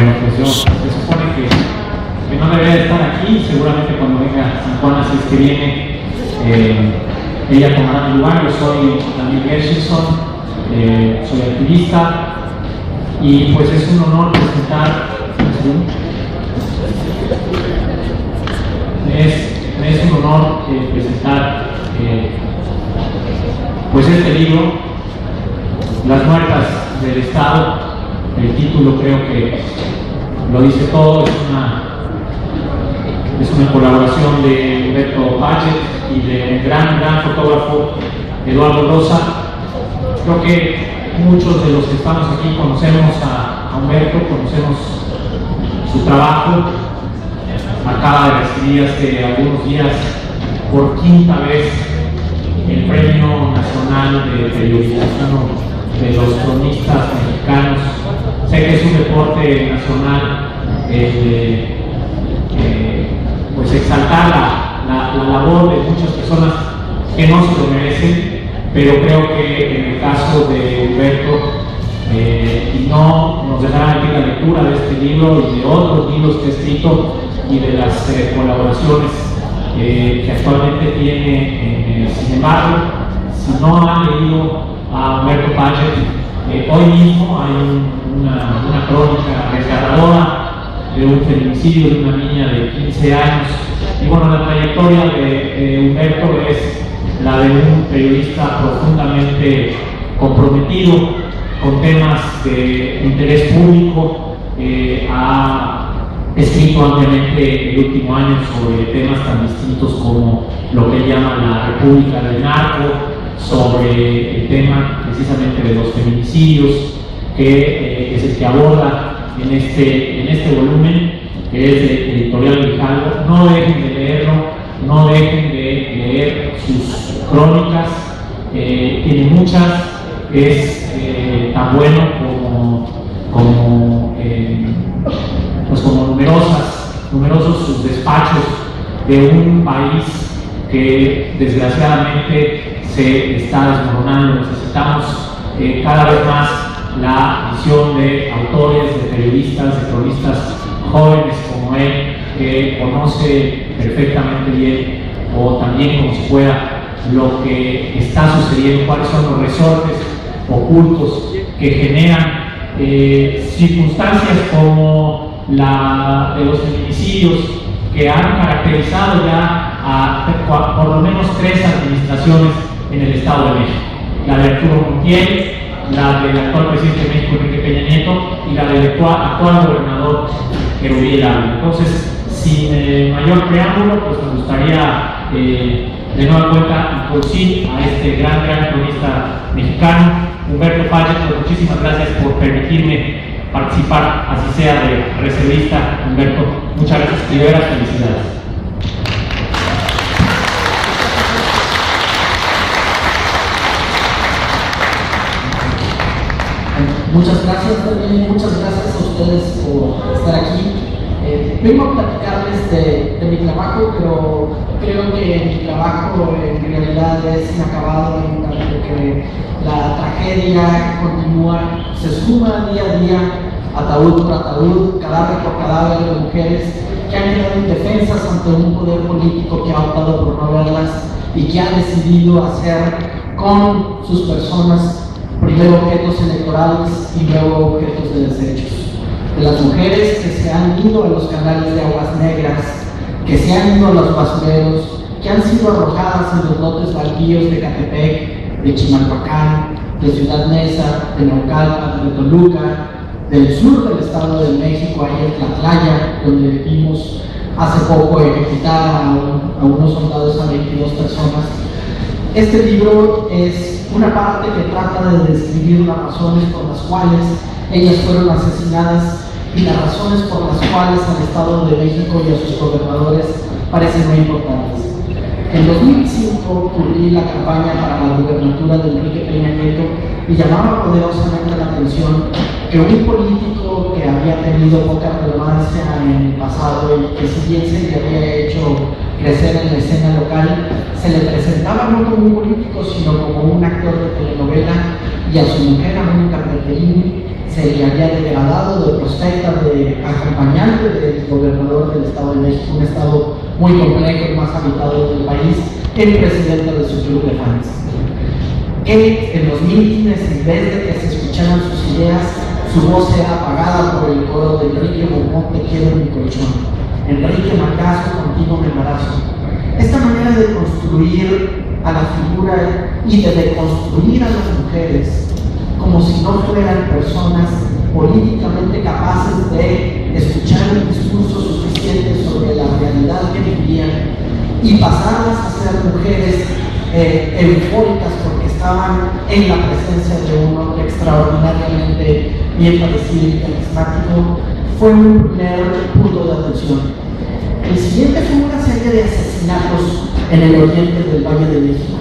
Bueno, pues yo, se supone que no debería de estar aquí. Seguramente cuando venga San Juan, si es que viene, ella tomará mi lugar. Yo soy Daniel Gershenson, soy activista, y pues es un honor presentar, es un honor presentar pues este libro, Las Muertas del Estado. El título creo que lo dice todo. Es una colaboración de Humberto Paget y del gran fotógrafo Eduardo Rosa. Creo que muchos de los que estamos aquí conocemos a Humberto, conocemos su trabajo. Acaba de recibir hace algunos días por quinta vez el Premio Nacional de Periodismo, uno de los cronistas mexicanos. Sé que es un deporte nacional, pues exaltar la labor de muchas personas que no se lo merecen, pero creo que en el caso de Humberto, y no nos dejará aquí la lectura de este libro y de otros libros que he escrito y de las colaboraciones que actualmente tiene. Sin embargo, si no han leído a Humberto Paget, hoy mismo hay una crónica desgarradora de un feminicidio de una niña de 15 años. Y bueno, la trayectoria de Humberto es la de un periodista profundamente comprometido con temas de interés público. Ha escrito ampliamente el último año sobre temas tan distintos como lo que él llama la República del Narco, sobre el tema precisamente de los feminicidios, que es el que aborda en este volumen, que es de Editorial Grijalvo. No dejen de leerlo, no dejen de leer sus crónicas. Tiene muchas, es tan bueno como numerosos sus despachos de un país que desgraciadamente se está desmoronando. Necesitamos cada vez más la visión de autores, de periodistas, de cronistas jóvenes como él, que conoce perfectamente bien, o también como si fuera, lo que está sucediendo, cuáles son los resortes ocultos que generan circunstancias como la de los feminicidios, que han caracterizado ya a por lo menos 3 administraciones en el Estado de México: la de Arturo Montiel, la del actual presidente de México, Enrique Peña Nieto, y la del actual gobernador Erubiel Ávila. Entonces, sin mayor preámbulo, pues me gustaría de nueva cuenta introducir a este gran cronista mexicano, Humberto Paget. Pues muchísimas gracias por permitirme participar, así sea de reservista. Humberto, muchas gracias y de veras felicidades. Muchas gracias también, muchas gracias a ustedes por estar aquí. Vengo a platicarles de mi trabajo, pero creo que mi trabajo en realidad es inacabado, en tanto que la tragedia continúa, se suma día a día, ataúd por ataúd, cadáver por cadáver de mujeres que han quedado indefensas ante un poder político que ha optado por no verlas y que ha decidido hacer con sus personas primero objetos electorales y luego objetos de desechos. De las mujeres que se han ido a los canales de aguas negras, que se han ido a los basureros, que han sido arrojadas en los lotes baldíos de Catepec, de Chimalhuacán, de Ciudad Neza, de Naucalpan, de Toluca, del sur del Estado de México, ahí en Tlatlaya, donde vimos hace poco ejecutar a unos soldados, a 22 personas. Este libro es una parte que trata de describir las razones por las cuales ellas fueron asesinadas y las razones por las cuales al Estado de México y a sus gobernadores parecen muy importantes. En 2005 cubrí la campaña para la gubernatura de Enrique Peña Nieto y llamaba poderosamente la atención que un político que había tenido poca relevancia en el pasado y que si bien se le había hecho crecer en la escena local, se le presentaba no como un político, sino como un actor de telenovela, y a su mujer, a Mónica Bertolini, se le había degradado de prospecta, de acompañante del gobernador del Estado de México, un estado muy complejo, el más habitado del país, el presidente de su club de fans. Que en los mítines, en vez de que se escucharan sus ideas, su voz era apagada por el coro de Enrique Monmont, te quiero en mi colchón. Enrique, me caso, contigo me embarazo. Esta manera de construir a la figura y de deconstruir a las mujeres como si no fueran personas políticamente capaces de escuchar un discurso suficiente sobre la realidad que vivían y pasarlas a ser mujeres eufóricas porque estaban en la presencia de un hombre extraordinariamente bien parecido y carismático, fue un primer punto de atención. El siguiente fue una serie de asesinatos en el oriente del Valle de México,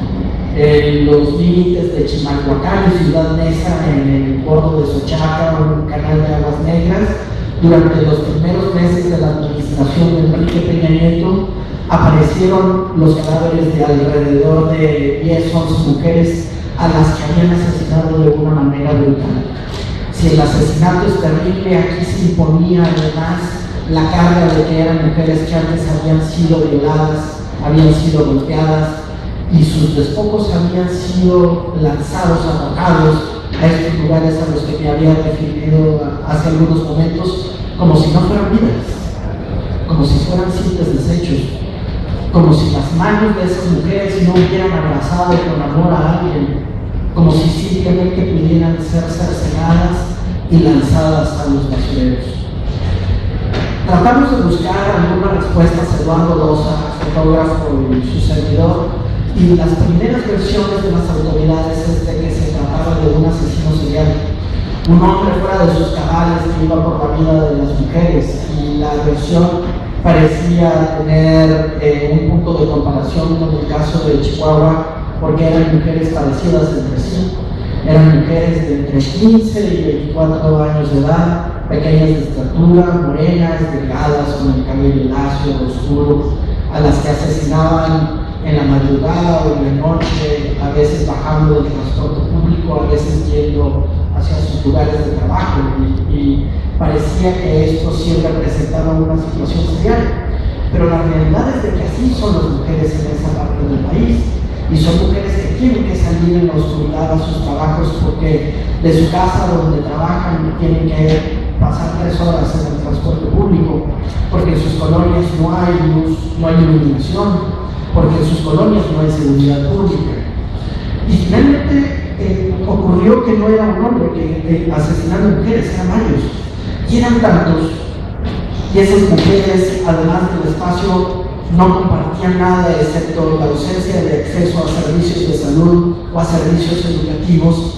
en los límites de Chimalhuacán y Ciudad Neza, en el puerto de Xochaca, un canal de aguas negras. Durante los primeros meses de la administración de Enrique Peña Nieto, aparecieron los cadáveres de alrededor de 10 o 11 mujeres a las que habían asesinado de una manera brutal. Si el asesinato es terrible, aquí se imponía además la carga de que eran mujeres que antes habían sido violadas, habían sido golpeadas y sus despojos habían sido lanzados, arrojados a estos lugares a los que me había referido hace algunos momentos, como si no fueran vidas, como si fueran simples desechos, como si las manos de esas mujeres no hubieran abrazado con amor a alguien, como si simplemente pudieran ser cercenadas y lanzadas a los basureros. Tratamos de buscar algunas respuestas a Eduardo Loza, fotógrafo y su servidor, y las primeras versiones de las autoridades es de que se trataba de un asesino serial, un hombre fuera de sus cabales que iba por la vida de las mujeres, y la versión parecía tener un punto de comparación con el caso de Chihuahua, porque eran mujeres parecidas entre sí, eran mujeres de entre 15 y 24 años de edad, pequeñas de estatura, morenas, delgadas, con el cabello lacio, oscuro, a las que asesinaban en la madrugada o en la noche, a veces bajando del transporte público, a veces yendo hacia sus lugares de trabajo, y parecía que esto siempre representaba una situación social. Pero la realidad es de que así son las mujeres en esa parte del país, y son mujeres que tienen que salir en la oscuridad a sus trabajos porque de su casa donde trabajan tienen que pasar 3 horas en el transporte público, porque en sus colonias no hay luz, no hay iluminación, porque en sus colonias no hay seguridad pública. Y finalmente ocurrió que no era un hombre que asesinando mujeres, eran varios, y eran tantos, y esas mujeres, además del espacio, no compartían nada excepto la ausencia de acceso a servicios de salud o a servicios educativos,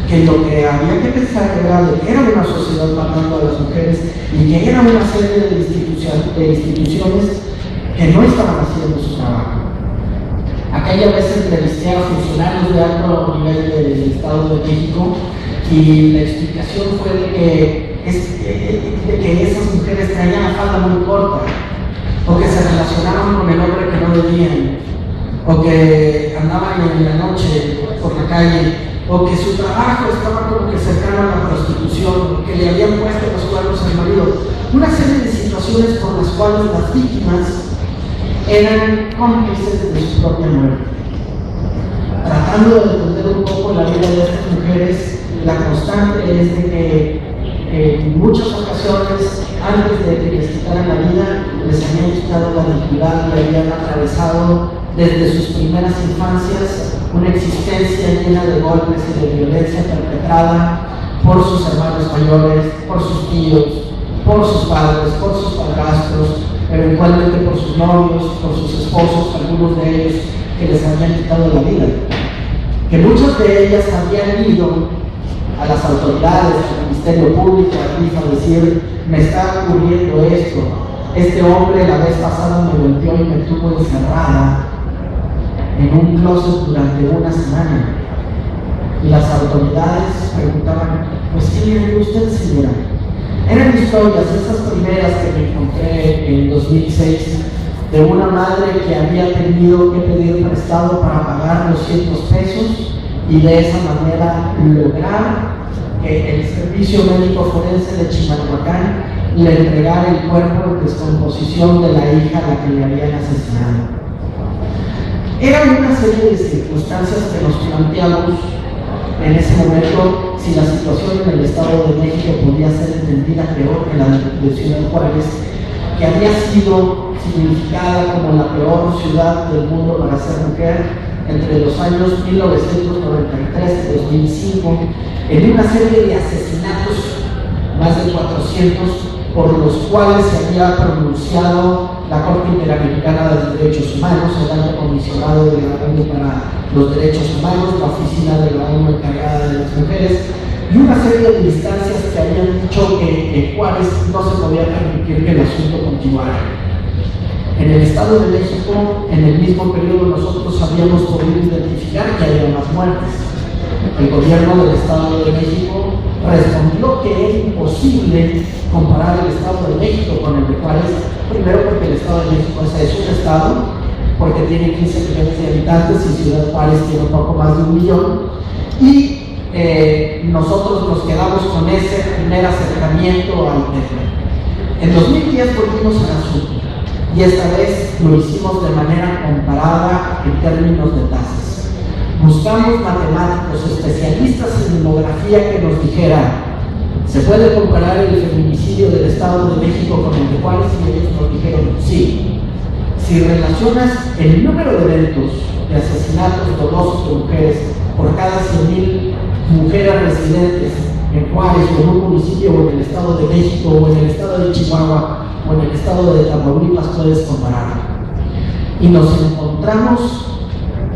que lo que había que pensar era de que era una sociedad matando a las mujeres y que era una serie de instituciones que no estaban haciendo su trabajo. Aquella vez entrevisté a funcionarios de alto nivel del Estado de México y la explicación fue de que esas mujeres traían la falda muy corta, o que se relacionaban con el hombre que no debían, o que andaban en la noche por la calle, o que su trabajo estaba como que cercano a la prostitución, que le habían puesto los cuernos al marido. Una serie de situaciones por las cuales las víctimas eran cómplices de su propia muerte. Tratando de entender un poco la vida de estas mujeres, la constante es de que en muchas ocasiones, antes de que les quitaran la vida, les habían quitado la dignidad y habían atravesado desde sus primeras infancias una existencia llena de golpes y de violencia perpetrada por sus hermanos mayores, por sus tíos, por sus padres, por sus padrastros, eventualmente por sus novios, por sus esposos, algunos de ellos que les habían quitado la vida. Que muchas de ellas habían ido a las autoridades, al Ministerio Público, a decir, me está ocurriendo esto, este hombre la vez pasada me golpeó y me tuvo encerrada en un closet durante una semana. Y las autoridades preguntaban, pues ¿qué le dijo usted, señora? Eran historias, esas primeras que me encontré en 2006, de una madre que había tenido que pedir prestado para pagar 200 pesos y de esa manera lograr que el Servicio Médico Forense de Chimalhuacán le entregara el cuerpo en descomposición de la hija a la que le habían asesinado. Era una serie de circunstancias que nos planteamos en ese momento si la situación en el Estado de México podía ser entendida peor que la de Ciudad Juárez, que había sido significada como la peor ciudad del mundo para ser mujer entre los años 1993 y 2005, en una serie de asesinatos, más de 400, por los cuales se había pronunciado la Corte Interamericana de Derechos Humanos, el Alto Comisionado de la ONU para los Derechos Humanos, la Oficina de la ONU encargada de las mujeres, y una serie de instancias que habían dicho que en Juárez no se podía permitir que el asunto continuara. En el Estado de México, en el mismo periodo, nosotros habíamos podido identificar que había más muertes. El gobierno del Estado de México respondió que es imposible comparar el Estado de México con el de Juárez, primero porque el Estado de México es un estado, porque tiene 15 millones de habitantes y Ciudad Juárez tiene un poco más de 1 millón, y nosotros nos quedamos con ese primer acercamiento al tema. En 2010 volvimos al asunto, y esta vez lo hicimos de manera comparada en términos de tasas. Buscamos matemáticos, especialistas en demografía que nos dijeran: ¿se puede comparar el feminicidio del Estado de México con el de Juárez? Y ellos nos dijeron: sí. Si relacionas el número de eventos de asesinatos dolosos de mujeres por cada 100,000 mujeres residentes en Juárez o en un municipio o en el Estado de México o en el Estado de Chihuahua o en el Estado de Tamaulipas, puedes compararlo. Y nos encontramos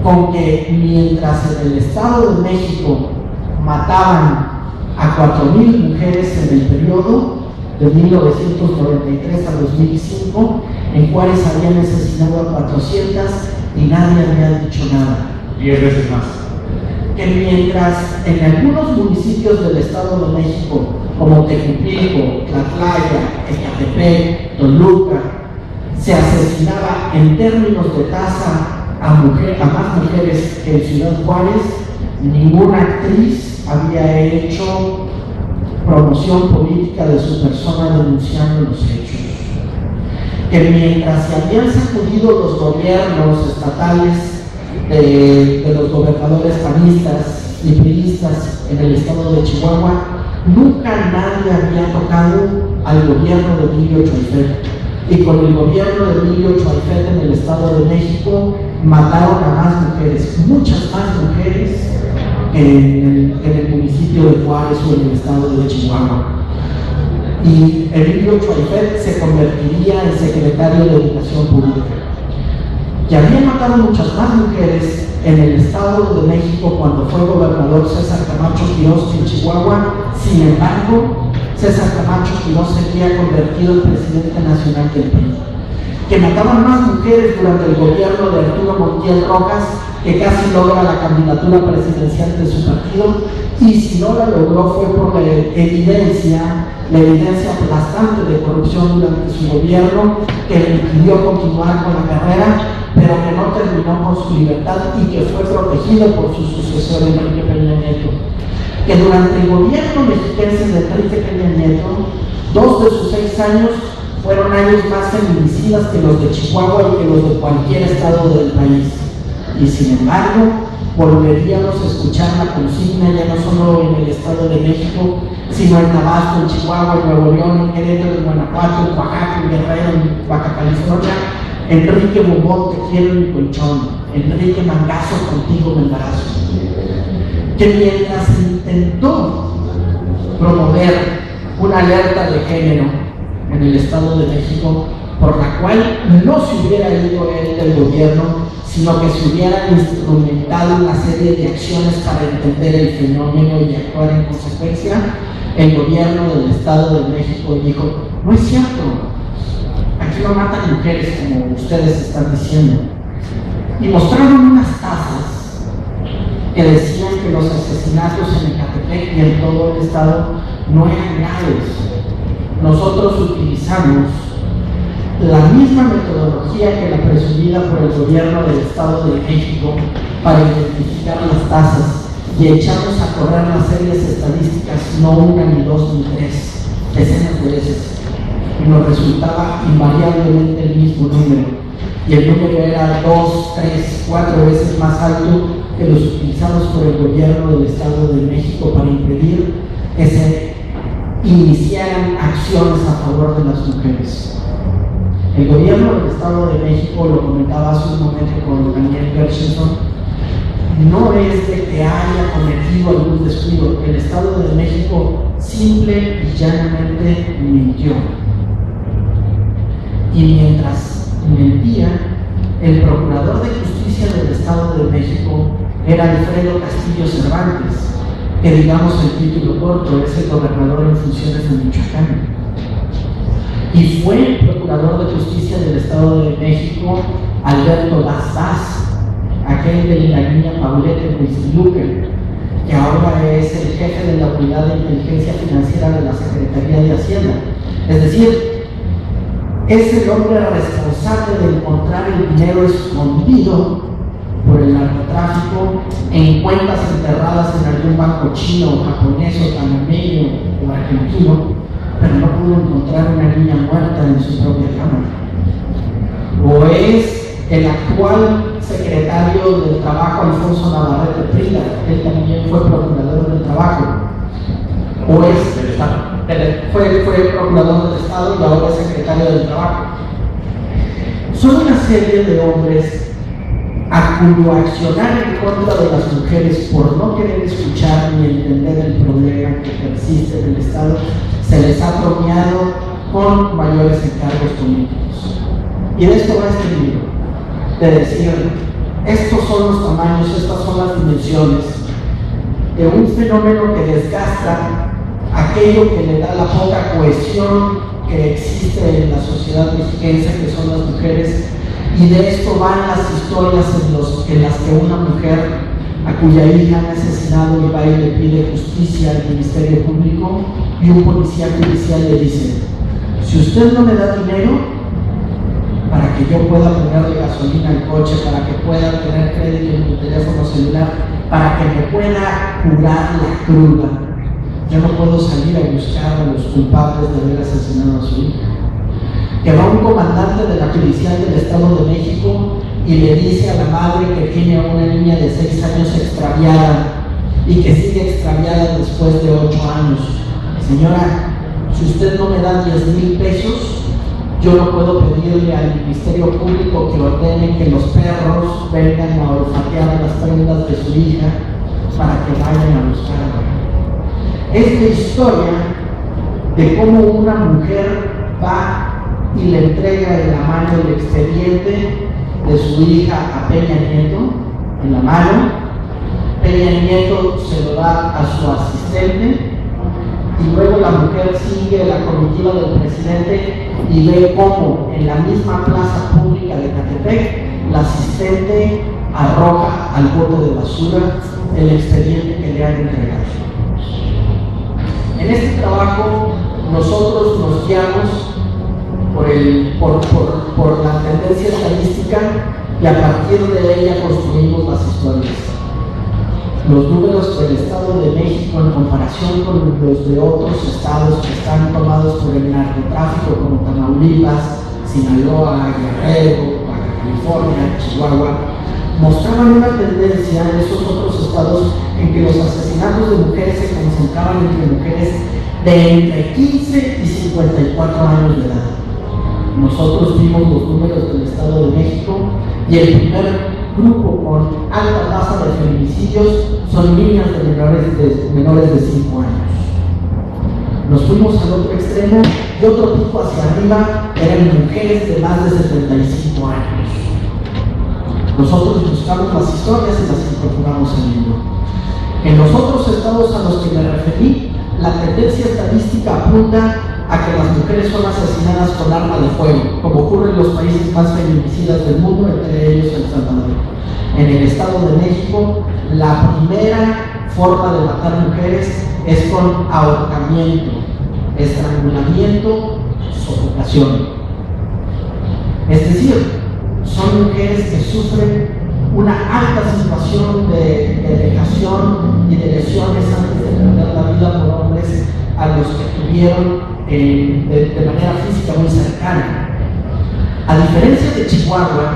con que mientras en el Estado de México mataban a 4,000 mujeres en el periodo de 1993 a 2005, en Juárez habían asesinado a 400 y nadie había dicho nada. 10 veces más. Que mientras en algunos municipios del Estado de México, como Tejupilco, Tlatlaya, Ecatepec, Toluca, se asesinaba en términos de tasa a más mujeres que en Ciudad Juárez, ninguna actriz había hecho promoción política de su persona denunciando los hechos. Que mientras se habían sacudido los gobiernos estatales de los gobernadores panistas y priistas en el estado de Chihuahua, nunca nadie había tocado al gobierno de Emilio Choifer. Y con el gobierno de Emilio Choifer en el Estado de México mataron a más mujeres, muchas más mujeres que en el municipio de Juárez o en el Estado de Chihuahua. Y Emilio Choifer se convertiría en secretario de Educación Pública. Que había matado muchas más mujeres en el Estado de México cuando fue gobernador César Camacho Quirós en Chihuahua. Sin embargo, César Camacho Quirós se había convertido en presidente nacional del PRI. Que mataban más mujeres durante el gobierno de Arturo Montiel Rojas, que casi logra la candidatura presidencial de su partido, y si no la logró fue por la evidencia aplastante de corrupción durante su gobierno, que le impidió continuar con la carrera, pero que no terminó con su libertad y que fue protegido por su sucesor Enrique Peña Nieto. Que durante el gobierno mexiquense de Enrique Peña Nieto, 2 de sus 6 años fueron años más feminicidas que los de Chihuahua y que los de cualquier estado del país. Y sin embargo, volveríamos a escuchar la consigna ya no solo en el Estado de México, sino en Tabasco, en Chihuahua, en Nuevo León, en Querétaro, en Guanajuato, en Oaxaca, en Guerrero, en Baja California: Enrique Bombón, te quiero en mi colchón; Enrique Mangazo, contigo me embarazo. Que mientras intentó promover una alerta de género en el Estado de México, por la cual no se hubiera ido él del gobierno, sino que se hubiera instrumentado una serie de acciones para entender el fenómeno y actuar en consecuencia, el gobierno del Estado de México dijo: no es cierto, aquí no matan mujeres como ustedes están diciendo. Y mostraron unas tasas que decían que los asesinatos en Ecatepec y en todo el estado no eran graves. Nosotros utilizamos la misma metodología que la presumida por el gobierno del Estado de México para identificar las tasas y echamos a correr las series estadísticas, no una, ni dos, ni tres, decenas de veces, y nos resultaba invariablemente el mismo número, y el número era 2, 3, 4 veces más alto que los utilizados por el gobierno del Estado de México para impedir que se iniciaran acciones a favor de las mujeres. El gobierno del Estado de México, lo comentaba hace un momento con Daniel Gershenson, no es de que haya cometido algún descuido. El Estado de México simple y llanamente mintió. Y mientras mentía, el procurador de justicia del Estado de México era Alfredo Castillo Cervantes, que digamos el título corto, es el gobernador en funciones de Michoacán. Y fue el procurador de justicia del Estado de México, Alberto Vaz, aquel de la niña Paulette Huizquilucan, que ahora es el jefe de la Unidad de Inteligencia Financiera de la Secretaría de Hacienda. Es decir, es el hombre responsable de encontrar el dinero escondido por el narcotráfico en cuentas enterradas en algún banco chino, japonés o panameño o argentino, pero no pudo encontrar una niña muerta en su propia cámara. O es el actual secretario del Trabajo, Alfonso Navarrete Prida, él también fue procurador del Trabajo. O es del Estado. Fue procurador del Estado y ahora es secretario del Trabajo. Son una serie de hombres a cuyo accionar en contra de las mujeres por no querer escuchar ni entender el problema que persiste en el Estado, se les ha premiado con mayores encargos políticos. Y de esto va este libro, de decir, estos son los tamaños, estas son las dimensiones de un fenómeno que desgasta aquello que le da la poca cohesión que existe en la sociedad mexiquense, que son las mujeres, y de esto van las historias en las que una mujer a cuya hija han asesinado y va y le pide justicia al Ministerio Público, y un policía judicial le dice: si usted no me da dinero para que yo pueda ponerle gasolina al coche, para que pueda tener crédito en mi teléfono celular, para que me pueda curar la cruda, yo no puedo salir a buscar a los culpables de haber asesinado a su hija. Que va un comandante de la Judicial del Estado de México y le dice a la madre que tiene a una niña de 6 años extraviada y que sigue extraviada después de 8 años: señora, si usted no me da 10,000 pesos, yo no puedo pedirle al Ministerio Público que ordene que los perros vengan a olfatear las prendas de su hija para que vayan a buscarla. Es la historia de cómo una mujer va y le entrega en la mano el expediente de su hija a Peña Nieto, en la mano. Peña Nieto se lo da a su asistente, y luego la mujer sigue la comitiva del presidente y ve cómo en la misma plaza pública de Catepec la asistente arroja al bote de basura el expediente que le han entregado. En este trabajo nosotros nos guiamos por la tendencia estadística, y a partir de ella construimos las historias. Los números del Estado de México en comparación con los de otros estados que están tomados por el narcotráfico, como Tamaulipas, Sinaloa, Guerrero, Baja California, Chihuahua, mostraban una tendencia en esos otros estados en que los asesinatos de mujeres se concentraban entre mujeres de entre 15 y 54 años de edad. Nosotros vimos los números del Estado de México y el primer grupo con alta tasa de feminicidios son niñas de menores de 5 años. Nos fuimos al otro extremo y otro pico hacia arriba eran mujeres de más de 75 años. Nosotros buscamos las historias y las incorporamos al libro. En los otros estados a los que me referí, la tendencia estadística apunta a que las mujeres son asesinadas con arma de fuego, como ocurre en los países más feminicidas del mundo, entre ellos El Salvador. En el Estado de México, la primera forma de matar mujeres es con ahorcamiento, estrangulamiento, sofocación. Es decir, son mujeres que sufren una alta situación de vejación y de lesiones antes de perder la vida por hombres a los que tuvieron de manera física muy cercana. A diferencia de Chihuahua,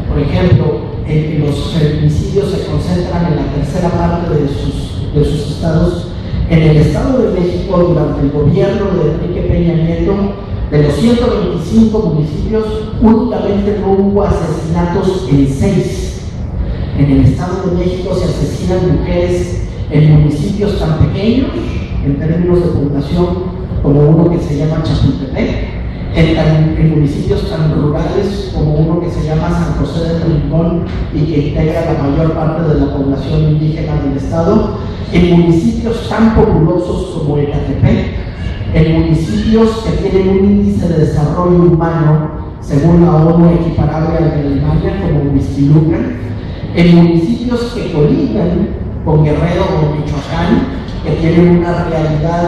por ejemplo, los feminicidios se concentran en la tercera parte de sus estados. En el Estado de México, durante el gobierno de Enrique Peña Nieto, de los 125 municipios, únicamente no hubo asesinatos en 6. En el Estado de México se asesinan mujeres en municipios tan pequeños, en términos de población, como uno que se llama Chapultepec, en municipios tan rurales como uno que se llama San José del Rincón y que integra la mayor parte de la población indígena del estado, en municipios tan populosos como Ecatepec, en municipios que tienen un índice de desarrollo humano, según la ONU, equiparable al de Alemania, como Huixquilucan, en municipios que colindan con Guerrero o Michoacán, que tienen una realidad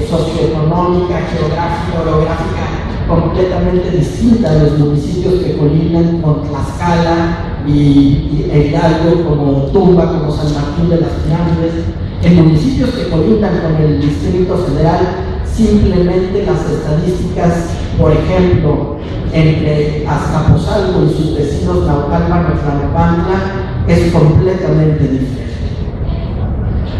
socioeconómica, geográfica, orográfica completamente distinta a los municipios que colindan con Tlaxcala y Hidalgo, como Tumba, como San Martín de las Pirámides, en municipios que colindan con el Distrito Federal. Simplemente las estadísticas, por ejemplo, entre Azcapotzalco y sus vecinos Naucalpan y Tlalnepantla, es completamente diferente.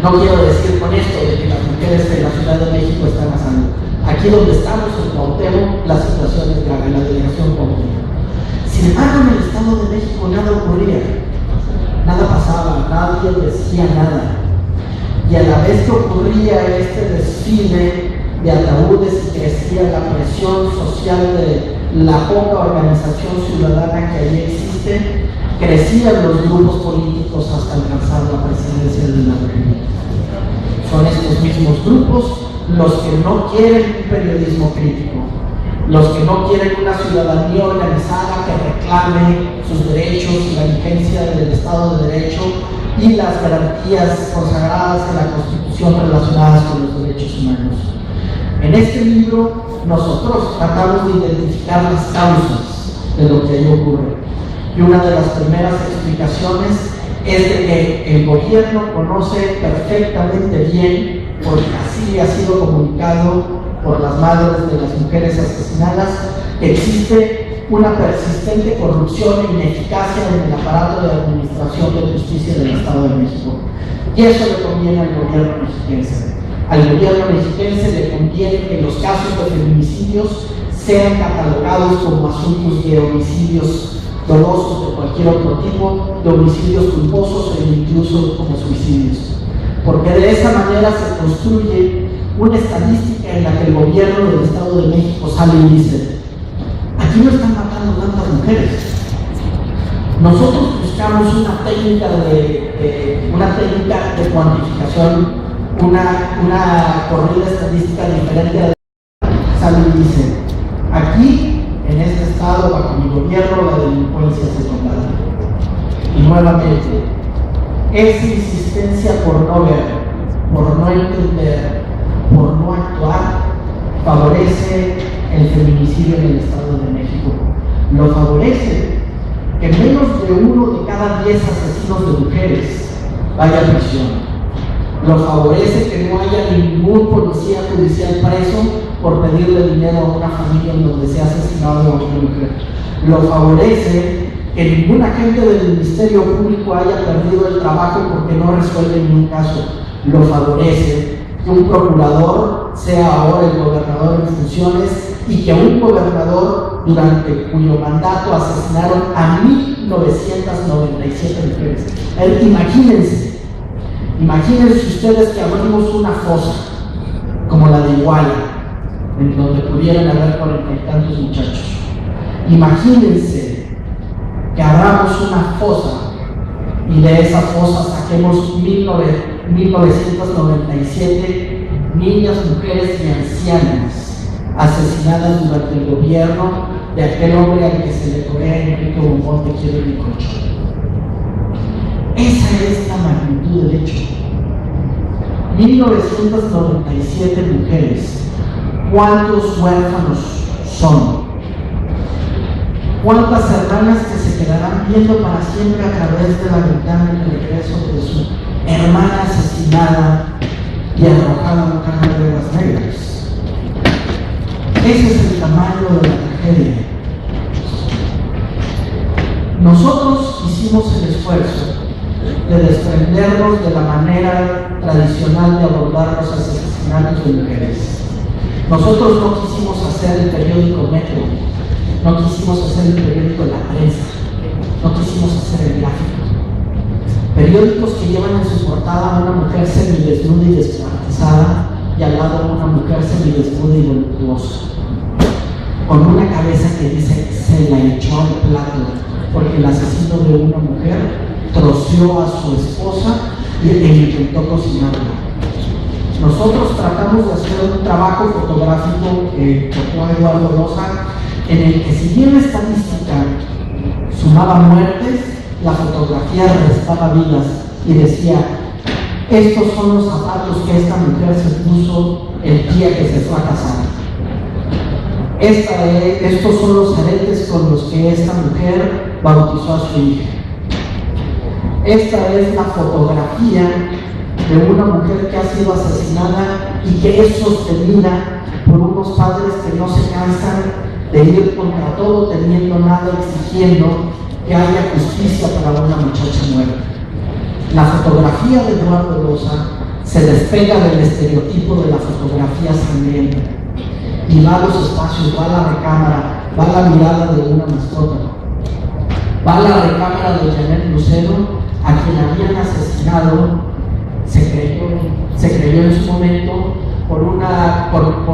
No quiero decir con esto de que las mujeres de la Ciudad de México están a salvo. Aquí donde estamos, en Cuauhtémoc, la situación es grave, la delegación Cuauhtémoc. Sin embargo, en el Estado de México nada ocurría, nada pasaba, nadie decía nada. Y a la vez que ocurría este desfile de ataúdes y crecía la presión social de la poca organización ciudadana que allí existe, crecían los grupos políticos hasta alcanzar la presidencia de la República. Son estos mismos grupos los que no quieren un periodismo crítico, los que no quieren una ciudadanía organizada que reclame sus derechos y la vigencia del Estado de Derecho y las garantías consagradas en la Constitución relacionadas con los derechos humanos. En este libro nosotros tratamos de identificar las causas de lo que ahí ocurre. Y una de las primeras explicaciones es de que el gobierno conoce perfectamente bien, porque así le ha sido comunicado por las madres de las mujeres asesinadas, que existe una persistente corrupción e ineficacia en el aparato de administración de justicia del Estado de México. Y eso le conviene al gobierno mexiquense. Al gobierno mexiquense le conviene que los casos de feminicidios sean catalogados como asuntos de homicidios dolosos de cualquier otro tipo, de homicidios culposos e incluso como suicidios. Porque de esa manera se construye una estadística en la que el gobierno del Estado de México sale y dice: aquí no están matando tantas mujeres. Nosotros buscamos una técnica de cuantificación, una corrida estadística diferente a la sale y dice: aquí, en este estado, bajo mi gobierno, la delincuencia se combate. Y nuevamente, esa insistencia por no ver, por no entender, por no actuar, favorece el feminicidio en el Estado de México. Lo favorece que menos de 1 de cada 10 asesinos de mujeres vaya a prisión. Lo favorece que no haya ningún policía judicial preso por pedirle dinero a una familia en donde se ha asesinado a una mujer. Lo favorece que ningún agente del Ministerio Público haya perdido el trabajo porque no resuelve ningún caso. Lo favorece que un procurador sea ahora el gobernador en funciones y que un gobernador durante cuyo mandato asesinaron a 1,997 mujeres. Imagínense ustedes que abrimos una fosa como la de Iguala, en donde pudieran haber 40 y tantos muchachos. Imagínense que abramos una fosa y de esa fosa saquemos 1,997 niñas, mujeres y ancianas asesinadas durante el gobierno de aquel hombre al que se le corea Enrique Bombón de Quiero mi colchón. Esa es la magnitud del hecho. 1,997 mujeres. ¿Cuántos huérfanos son? ¿Cuántas hermanas que se quedarán viendo para siempre a través de la ventana el regreso de su hermana asesinada y arrojada a un canal de aguas negras? Ese es el tamaño de la tragedia. Nosotros hicimos el esfuerzo de desprendernos de la manera tradicional de abordar los asesinatos de mujeres. Nosotros no quisimos hacer el periódico Metro, no quisimos hacer el periódico La Prensa, no quisimos hacer el Gráfico. Periódicos que llevan en su portada a una mujer semidesnuda y descuartizada y al lado una mujer semidesnuda y voluptuosa, con una cabeza que dice se la echó al plato, porque el asesino de una mujer troceó a su esposa e intentó cocinarla. Nosotros tratamos de hacer un trabajo fotográfico que tocó a Eduardo Loza, en el que si bien la estadística sumaba muertes, la fotografía restaba vidas y decía: estos son los zapatos que esta mujer se puso el día que se fue a casar. Estos son los aretes con los que esta mujer bautizó a su hija. Esta es la fotografía de una mujer que ha sido asesinada y que es sostenida por unos padres que no se cansan de ir contra todo, teniendo nada, exigiendo que haya justicia para una muchacha muerta. La fotografía de Eduardo Loza se despega del estereotipo de la fotografía sangrienta y va a los espacios, va a la recámara, va a la mirada de una mascota, va a la recámara de Janet Lucero, a quien habían asesinado, se creyó en su momento por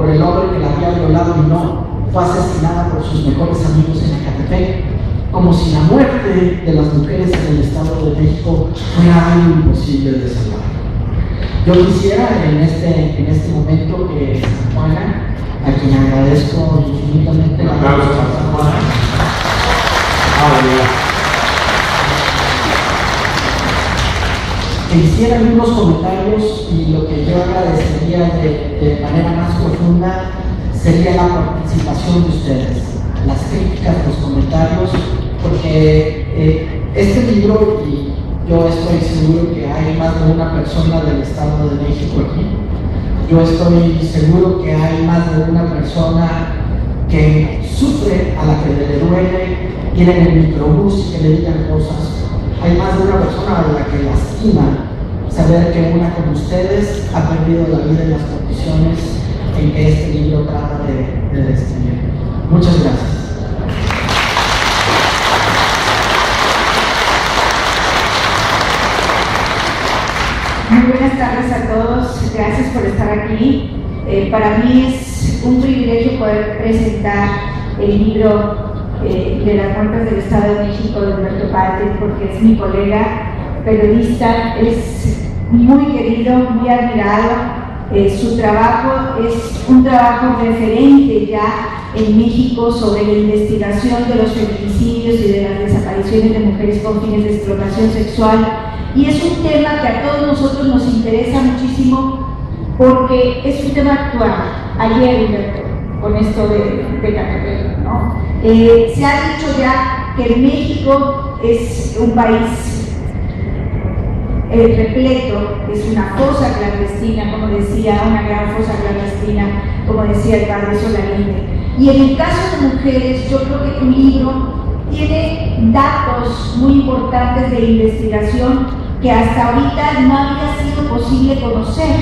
el hombre que la había violado, y no, fue asesinada por sus mejores amigos en Ecatepec, como si la muerte de las mujeres en el Estado de México fuera algo imposible de salvar. Yo quisiera en este momento que San Juana, a quien agradezco infinitamente la participación, que hiciera algunos comentarios, y lo que yo agradecería de manera más profunda sería la participación de ustedes, las críticas, los comentarios, porque este libro, y yo estoy seguro que hay más de una persona del Estado de México aquí, yo estoy seguro que hay más de una persona que sufre, a la que le duele ir en el microbús y que le digan cosas. Hay más de una persona a la que lastima saber que una como ustedes ha perdido la vida en las condiciones en que este libro trata de describir. Muchas gracias. Muy buenas tardes a todos, gracias por estar aquí. Para mí es un privilegio poder presentar el libro de las muertes del Estado de México de Humberto Patti, porque es mi colega periodista, es muy querido, muy admirado. Su trabajo es un trabajo referente ya en México sobre la investigación de los feminicidios y de las desapariciones de mujeres con fines de explotación sexual, y es un tema que a todos nosotros nos interesa muchísimo porque es un tema actual. Ayer, Humberto, con esto de Ecatepec, ¿no? Se ha dicho ya que México es un país repleto, es una fosa clandestina, como decía, una gran fosa clandestina, como decía el padre Solalinde. Y en el caso de mujeres, yo creo que tu libro tiene datos muy importantes de investigación que hasta ahorita no había sido posible conocer.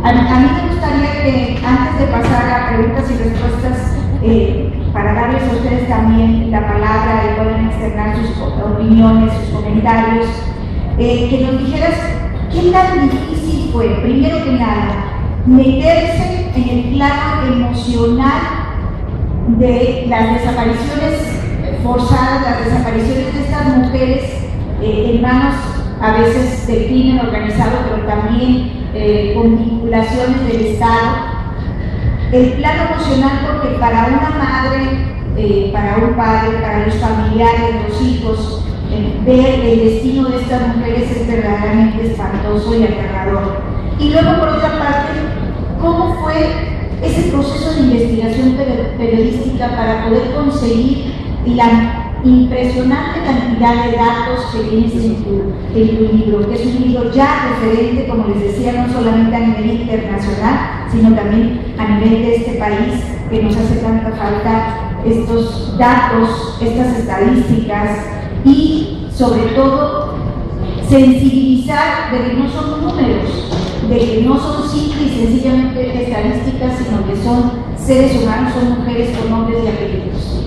A mí me gustaría que, antes de pasar a preguntas y respuestas, para darles a ustedes también la palabra y pueden externar sus opiniones, sus comentarios, que nos dijeras qué tan difícil fue, primero que nada, meterse en el plano emocional de las desapariciones forzadas, las desapariciones de estas mujeres en manos a veces del crimen organizado, pero también con vinculaciones del Estado. El plano emocional, porque para una madre, para un padre, para los familiares, los hijos, ver el destino de estas mujeres es verdaderamente espantoso y aterrador. Y luego, por otra parte, ¿cómo fue ese proceso de investigación periodística para poder conseguir la impresionante cantidad de datos que tienes en tu libro, que es un libro ya referente, como les decía, no solamente a nivel internacional, sino también a nivel de este país, que nos hace tanta falta estos datos, estas estadísticas y sobre todo sensibilizar de que no son números, de que no son simple y sencillamente estadísticas, sino que son seres humanos, son mujeres con nombres y apellidos.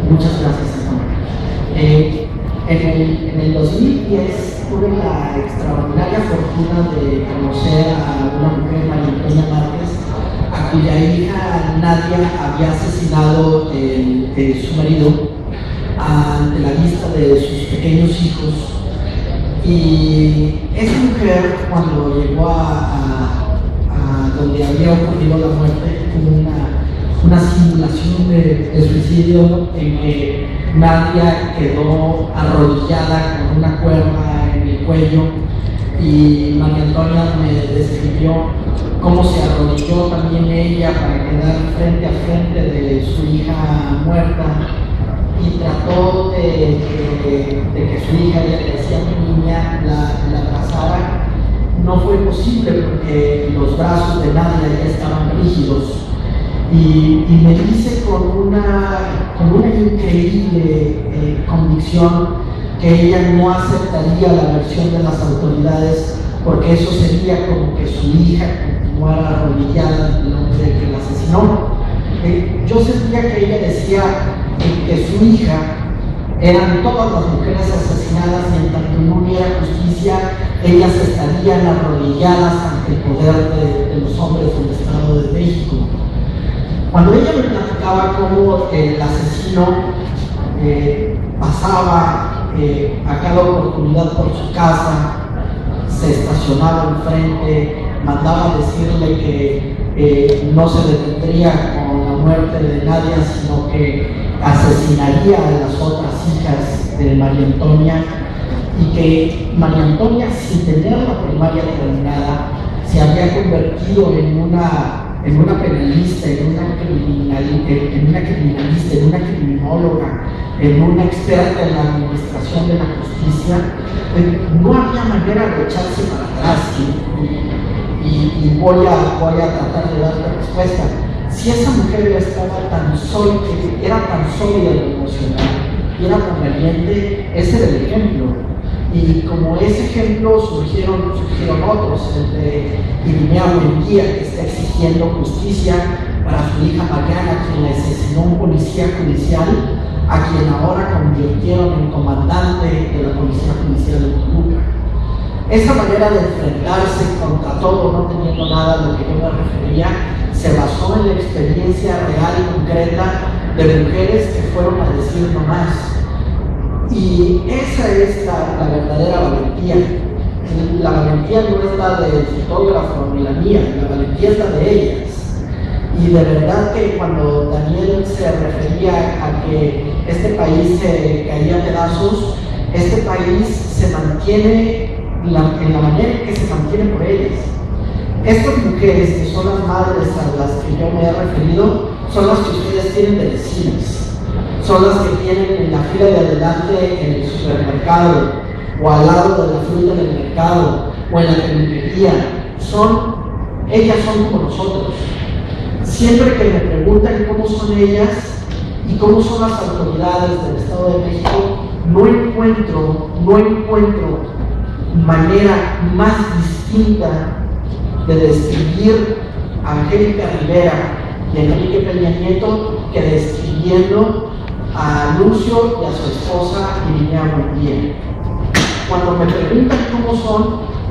Muchas gracias, Antonio. En el 2010 tuve la extraordinaria fortuna de conocer a una mujer, María Antonia Márquez, a cuya hija Nadia había asesinado su marido ante la vista de sus pequeños hijos. Y esa mujer, cuando llegó a donde había ocurrido la muerte, tuvo una simulación de suicidio en que Nadia quedó arrodillada con una cuerda en el cuello, y María Antonia me describió cómo se arrodilló también ella para quedar frente a frente de su hija muerta, y trató de que su hija, ella que decía mi niña, la abrazara. No fue posible porque los brazos de Nadia ya estaban rígidos, y me dice con una increíble convicción que ella no aceptaría la versión de las autoridades, porque eso sería como que su hija continuara arrodillada ante el hombre que la asesinó. Yo sentía que ella decía que su hija eran todas las mujeres asesinadas, y en tanto no hubiera justicia, ellas estarían arrodilladas ante el poder de los hombres del Estado de México. Cuando ella me platicaba cómo el asesino pasaba a cada oportunidad por su casa, se estacionaba enfrente, mandaba decirle que no se detendría con la muerte de Nadia, sino que asesinaría a las otras hijas de María Antonia, y que María Antonia, sin tener la primaria terminada, se había convertido en una penalista, en una criminalista, en una criminóloga, en una experta en la administración de la justicia. No había manera de echarse para atrás, y voy a tratar de dar la respuesta. Si esa mujer estaba tan sólida, era tan sólida en lo emocional y era tan valiente, ese era el ejemplo. Y como ese ejemplo surgieron otros, el de Irinea Buendía, que está exigiendo justicia para su hija Mariana, quien le asesinó un policía judicial, a quien ahora convirtieron en comandante de la Policía Judicial de Toluca. Esa manera de enfrentarse contra todo, no teniendo nada a lo que yo me refería, se basó en la experiencia real y concreta de mujeres que fueron a decir no más. Y esa es la verdadera valentía. La valentía no es la del fotógrafo ni la mía, la valentía es la de ellas. Y de verdad que cuando Daniel se refería a que este país se caía a pedazos, este país se mantiene en la manera en que se mantiene por ellas. Estas mujeres, que son las madres a las que yo me he referido, son las que ustedes tienen de vecinas. Son las que tienen en la fila de adelante en el supermercado, o al lado de la fruta en el mercado, o en la peluquería. Ellas son como nosotros. Siempre que me preguntan cómo son ellas y cómo son las autoridades del Estado de México, no encuentro manera más distinta de describir a Angélica Rivera y a Enrique Peña Nieto que describiendo a Lucio y a su esposa Irinea Buendía. Cuando me preguntan cómo son,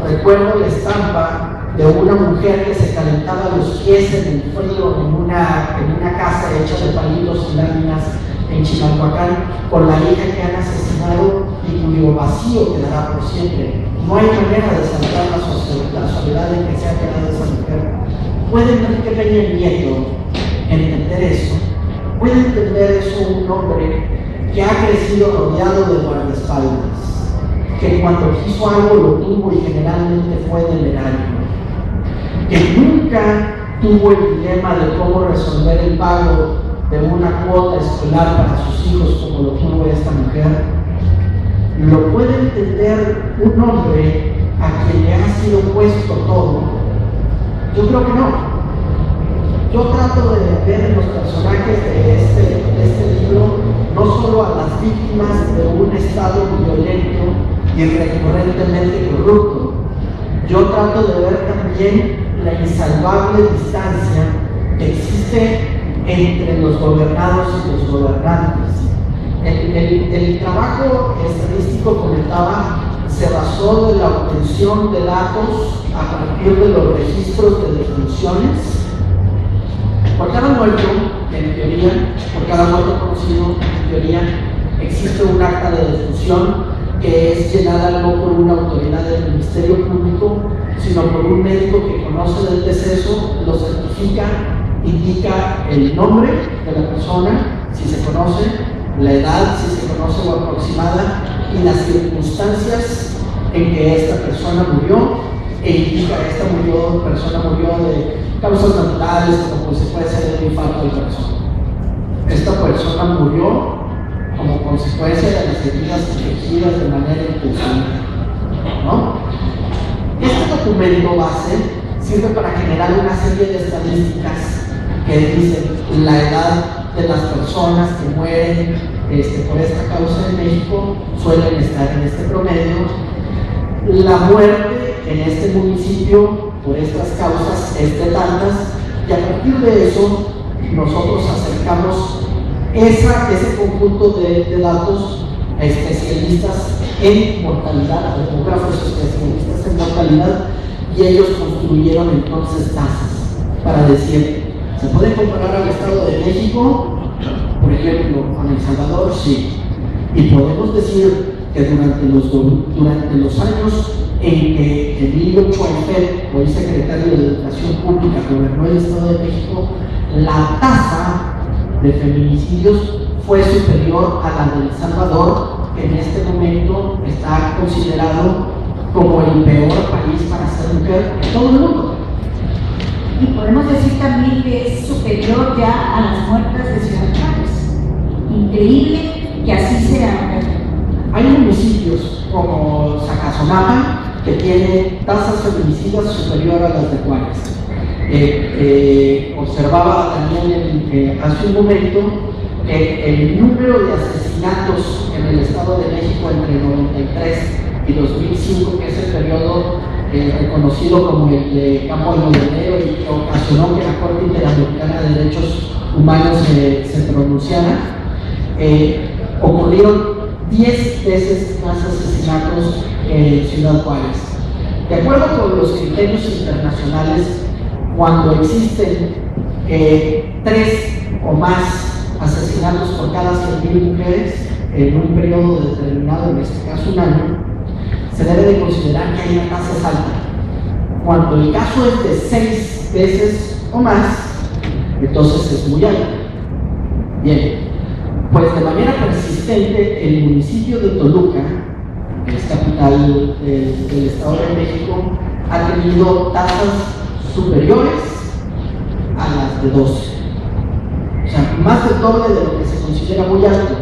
recuerdo la estampa de una mujer que se calentaba los pies en el frío en una casa hecha de palitos y láminas en Chimalhuacán, con la hija que han asesinado y cuyo vacío quedará por siempre. No hay manera de salvar la soledad en que se ha quedado esa mujer. ¿Puede Enrique Peña Nieto entender eso? ¿Puede entender eso un hombre que ha crecido rodeado de guardaespaldas, que cuando quiso algo lo tuvo y generalmente fue del erario, que nunca tuvo el dilema de cómo resolver el pago de una cuota escolar para sus hijos como lo tuvo esta mujer, ¿lo puede entender un hombre a quien le ha sido puesto todo? Yo creo que no. Yo trato de ver en los personajes de este libro no solo a las víctimas de un Estado violento y recurrentemente corrupto. Yo trato de ver también la insalvable distancia que existe entre los gobernados y los gobernantes. El trabajo estadístico, comentaba, se basó de la obtención de datos a partir de los registros de defunciones. Por cada muerto, en teoría, por cada muerto conocido, en teoría, existe un acta de defunción que es llenada no por una autoridad del Ministerio Público, sino por un médico que conoce del deceso, lo certifica, indica el nombre de la persona, si se conoce, la edad, si se conoce o aproximada, y las circunstancias en que esta persona murió, e indica que esta persona murió de causas naturales como consecuencia de un infarto del corazón. Esta persona murió como consecuencia de las heridas infligidas de manera impulsiva, ¿no? Este documento base sirve para generar una serie de estadísticas que dicen la edad de las personas que mueren por esta causa en México suelen estar en este promedio. La muerte en este municipio por estas causas es de tantas, y a partir de eso nosotros acercamos ese conjunto de datos a especialistas en mortalidad, a demógrafos especialistas en mortalidad, y ellos construyeron entonces tasas para decir, ¿se puede comparar al Estado de México, por ejemplo, con El Salvador? Sí. Y podemos decir que durante los años en que Emilio Chuaifet, hoy secretario de Educación Pública, gobernó el Estado de México, la tasa de feminicidios fue superior a la de El Salvador, que en este momento está considerado como el peor país para ser mujer en todo el mundo. Y podemos decir también que es superior ya a las muertas de Ciudad Juárez. Increíble que así sea. Hay municipios como Zacazonapa que tienen tasas feminicidas superior a las de Juárez. Observaba también hace un momento que el número de asesinatos en el Estado de México entre 93 y 2005, que es el periodo reconocido como el de Campo Algodonero y que ocasionó que la Corte Interamericana de Derechos Humanos se pronunciara, ocurrieron 10 veces más asesinatos en Ciudad Juárez. De acuerdo con los criterios internacionales, cuando existen 3 o más asesinatos por cada 100.000 mujeres en un periodo determinado, en este caso un año, se debe de considerar que hay una tasa alta. Cuando el caso es de 6 veces o más, entonces es muy alto. Bien, pues de manera persistente el municipio de Toluca, que es capital del Estado de México, ha tenido tasas superiores a las de 12. O sea, más del doble de lo que se considera muy alto.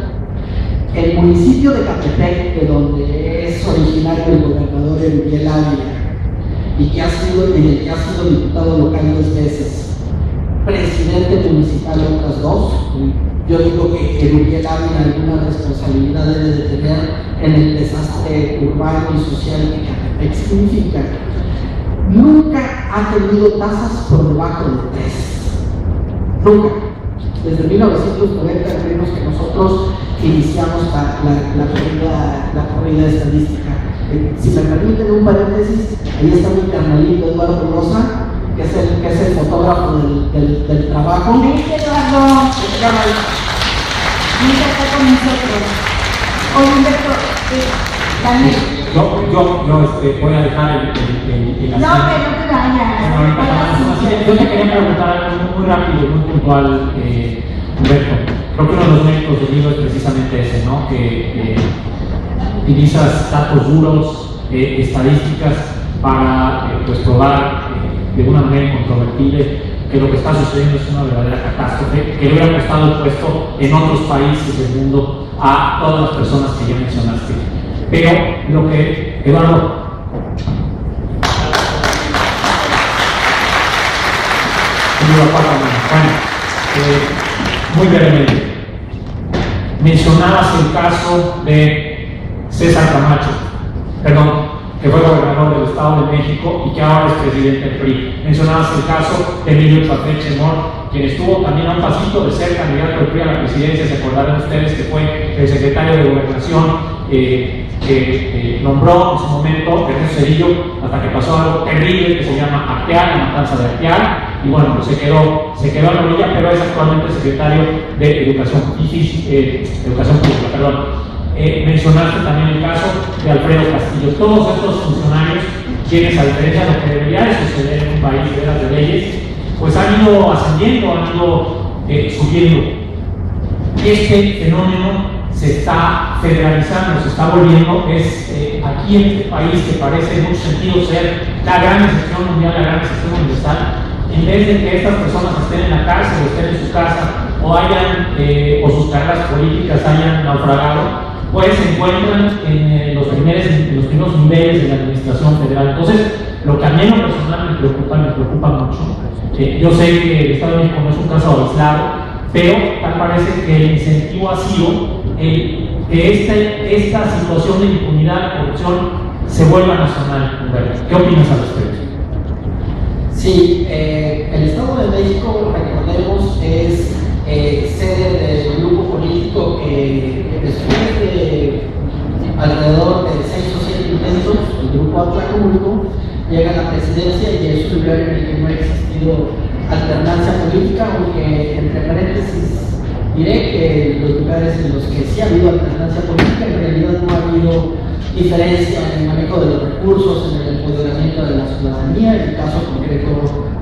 El municipio de Catepec, de donde es originario el gobernador Erubiel Ávila, y que ha sido diputado local 2 veces, presidente municipal otras 2, yo digo que Erubiel Ávila alguna responsabilidad debe de tener en el desastre urbano y social que Catepec significa. Nunca ha tenido tasas por debajo de 3. Nunca. Desde 1990 creemos que nosotros iniciamos la corrida estadística. Si me permiten un paréntesis, ahí está mi carnalito Eduardo Rosa, que es el fotógrafo del trabajo. Eduardo, está con nosotros. Oye, Humberto, Daniel. Yo voy a dejar el no, que no te vayas. Yo te quería preguntar algo muy rápido y muy puntual, Humberto. Creo que uno de los méritos del libro es precisamente ese, ¿no? Que utilizas datos duros, estadísticas, para pues probar de una manera incontrovertible que que lo que está sucediendo es una verdadera catástrofe, que le hubiera costado el puesto en otros países del mundo a todas las personas que ya mencionaste. Pero lo que, Eduardo, muy brevemente, mencionabas el caso de César Camacho, que fue gobernador del Estado de México y que ahora es presidente del PRI. Mencionabas el caso de Emilio Chafet Chemor, quien estuvo también a un pasito de ser candidato del PRI a la presidencia. Se acordarán ustedes que fue el secretario de Gobernación que nombró en su momento Ernesto Zedillo, hasta que pasó algo terrible que se llama Acteal, la matanza de Acteal, y bueno, pues se quedó en la orilla, pero es actualmente secretario de Educación Pública. Mencionaste también el caso de Alfredo Castillo. Todos estos funcionarios, quienes a diferencia de lo que debería de suceder en un país de veras de leyes, pues han ido ascendiendo, han ido subiendo. Este fenómeno se está federalizando, se está volviendo, aquí en este país que parece en muchos sentidos ser la gran excepción mundial, la gran excepción universal, en vez de que estas personas estén en la cárcel o estén en su casa o sus carreras políticas hayan naufragado, pues se encuentran en los primeros niveles de la administración federal. Entonces, lo que a mí en lo personal me preocupa mucho. Yo sé que el Estado de México no es un caso aislado, pero tal parece que el incentivo ha sido que esta situación de impunidad, de corrupción, se vuelva nacional. ¿Qué opinas al respecto? Sí, el Estado de México, recordemos, es sede del grupo político que después de alrededor de 6 o 7 intentos, el grupo Atlacomulco llega a la presidencia y es un lugar en el que no ha existido alternancia política, aunque entre paréntesis diré que los lugares en los que sí ha habido alternancia política en realidad no ha habido diferencia en el manejo de los recursos, en el empoderamiento de la ciudadanía. En el caso concreto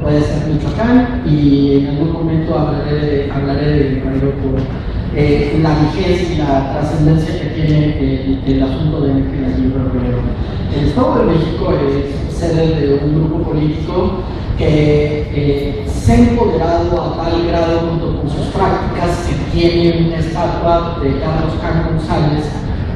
puede ser Michoacán, y en algún momento hablaré de Guerrero por la vigencia y la trascendencia que tiene el asunto de Guerrero. El Estado de México es sede de un grupo político que se ha empoderado a tal grado, junto con sus prácticas, que tiene una estatua de Carlos Can González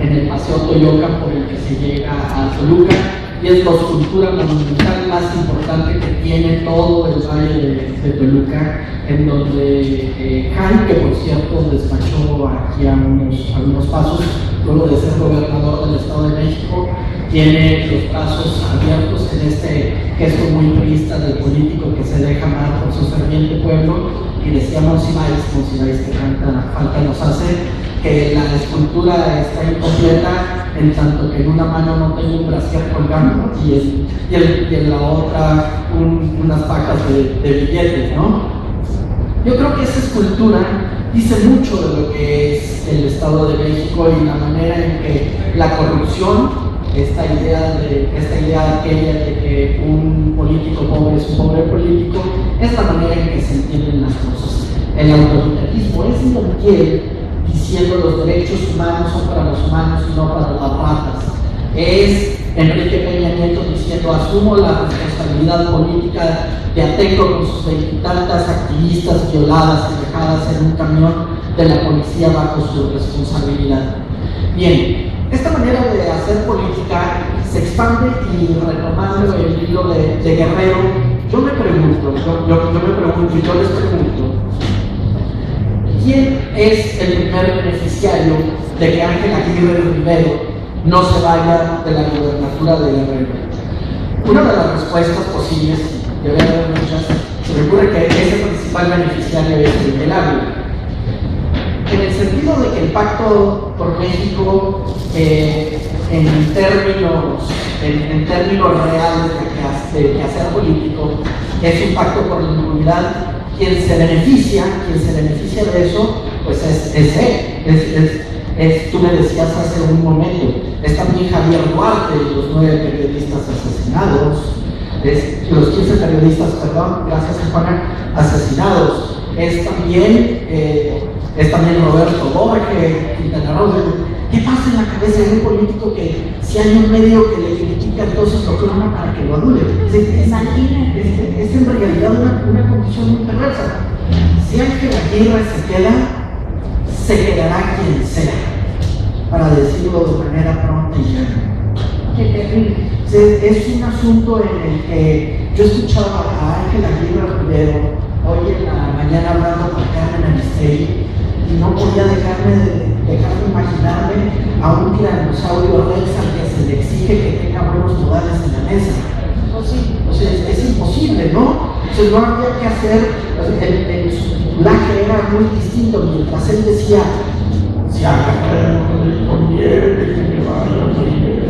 en el Paseo Toyocan por el que se llega a Toluca, y es la escultura monumental más importante que tiene todo el valle de Toluca, en donde Can, que por cierto despachó aquí a unos pasos, luego de ser gobernador del Estado de México, tiene los brazos abiertos en este gesto muy priista del político que se deja amar por su ferviente pueblo. Y decía Monsiváis, que tanta falta nos hace, que la escultura está incompleta en tanto que en una mano no tengo un brasier colgando y en la otra unas pacas de billetes, ¿no? Yo creo que esa escultura dice mucho de lo que es el Estado de México y la manera en que la corrupción, esta idea aquella de que un político pobre es un pobre político, es la manera en que se entienden las cosas. El autoritarismo es Montiel diciendo los derechos humanos son para los humanos y no para las ratas. Es Enrique Peña Nieto diciendo asumo la responsabilidad política de Atenco con sus 20 y tantas activistas violadas y dejadas en un camión de la policía bajo su responsabilidad. Bien, esta manera de hacer política se expande, y retomando el hilo de Guerrero, yo les pregunto, ¿quién es el primer beneficiario de que Ángel Aguirre Rivero no se vaya de la gubernatura de Guerrero? Una de las respuestas posibles, debe haber muchas, se me ocurre que ese principal beneficiario es Miguel Ávila, en el sentido de que el Pacto por México, en términos reales de quehacer político, es un pacto por la impunidad. Quien se beneficia de eso, pues es él. Tú me decías hace un momento, es también Javier Duarte y los 9 periodistas asesinados, los 15 periodistas, gracias a Juana, asesinados. Es también Roberto Borges, Quintana Roo. ¿Qué pasa en la cabeza de un político que si hay un medio que le critica, entonces lo clama para que lo adule? Es en realidad una condición muy perversa. Si Ángel Aguirre se quedará quien sea, para decirlo de manera pronta y llana. Qué terrible. Es un asunto en el que yo escuchaba a Ángel Aguirre Rivero hoy en la mañana hablando con Carmen Aristegui y no podía dejarme imaginarme a un tiranosaurio rex al que se le exige que tenga buenos modales en la mesa. O sea, es imposible, ¿no? Entonces no había que hacer, su titulaje era muy distinto, mientras él decía, si a la no le conviene que me vaya primero.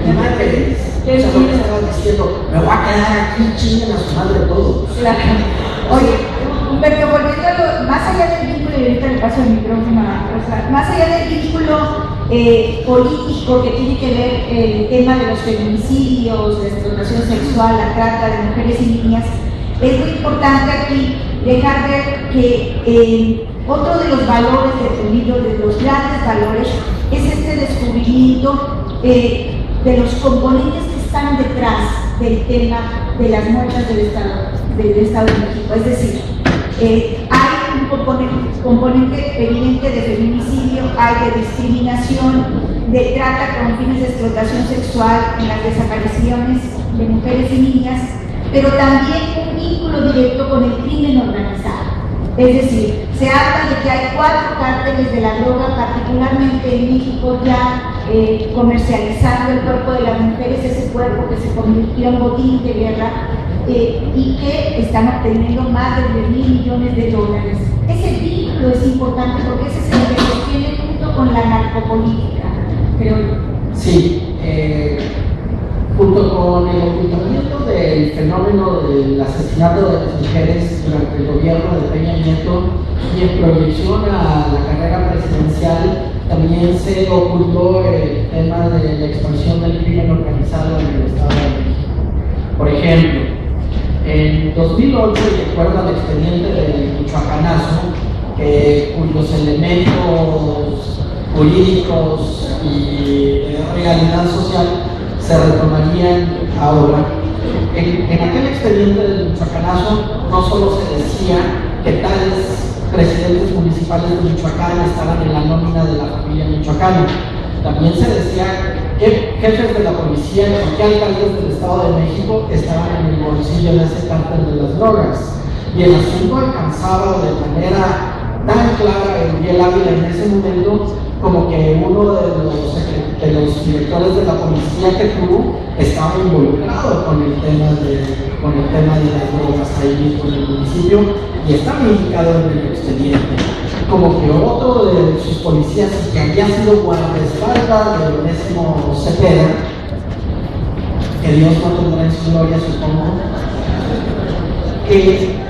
O sea, lo que estaba diciendo, me voy a quedar aquí, chinguen a su madre todo. Claro. Oye, Humberto, volviendo a más allá del vínculo, y ahorita le paso el micrófono a Rosa, más allá del vínculo político que tiene que ver el tema de los feminicidios, la explotación sexual, la trata de mujeres y niñas, es muy importante aquí dejar ver que otro de los valores de tu libro, de los grandes valores, es este descubrimiento de los componentes que están detrás del tema de las muertes del Estado de México. Es decir, hay un componente evidente de feminicidio, hay de discriminación, de trata con fines de explotación sexual en las desapariciones de mujeres y niñas, pero también un vínculo directo con el crimen organizado. Es decir, se habla de que hay 4 cárteles de la droga, particularmente en México, ya comercializando el cuerpo de las mujeres, ese cuerpo que se convirtió en botín de guerra, y que están obteniendo más de $10,000 millones. Ese vínculo es importante porque ese es el que se tiene junto con la narcopolítica, creo yo. Sí, junto con el ocultamiento del fenómeno del asesinato de las mujeres durante el gobierno de Peña Nieto y en proyección a la carrera presidencial, también se ocultó el tema de la expansión del crimen organizado en el Estado de México. Por ejemplo, en 2008, de acuerdo al expediente del Michoacanazo, cuyos elementos jurídicos y de realidad social se retomarían ahora. En aquel expediente del Michoacanazo no solo se decía que tales presidentes municipales de Michoacán estaban en la nómina de la familia michoacana, también se decía que jefes de la policía y que alcaldes del Estado de México estaban en el bolsillo de ese cártel de las drogas. Y el asunto alcanzaba de manera tan clara a Miguel Ávila en ese momento como que uno de los directores de la policía que tuvo estaba involucrado con el tema de las drogas ahí mismo en el municipio y estaba indicado en el expediente. Como que otro de sus policías que había sido guardaespaldas de Onésimo Cepeda, que Dios no tendrá en su gloria, supongo, que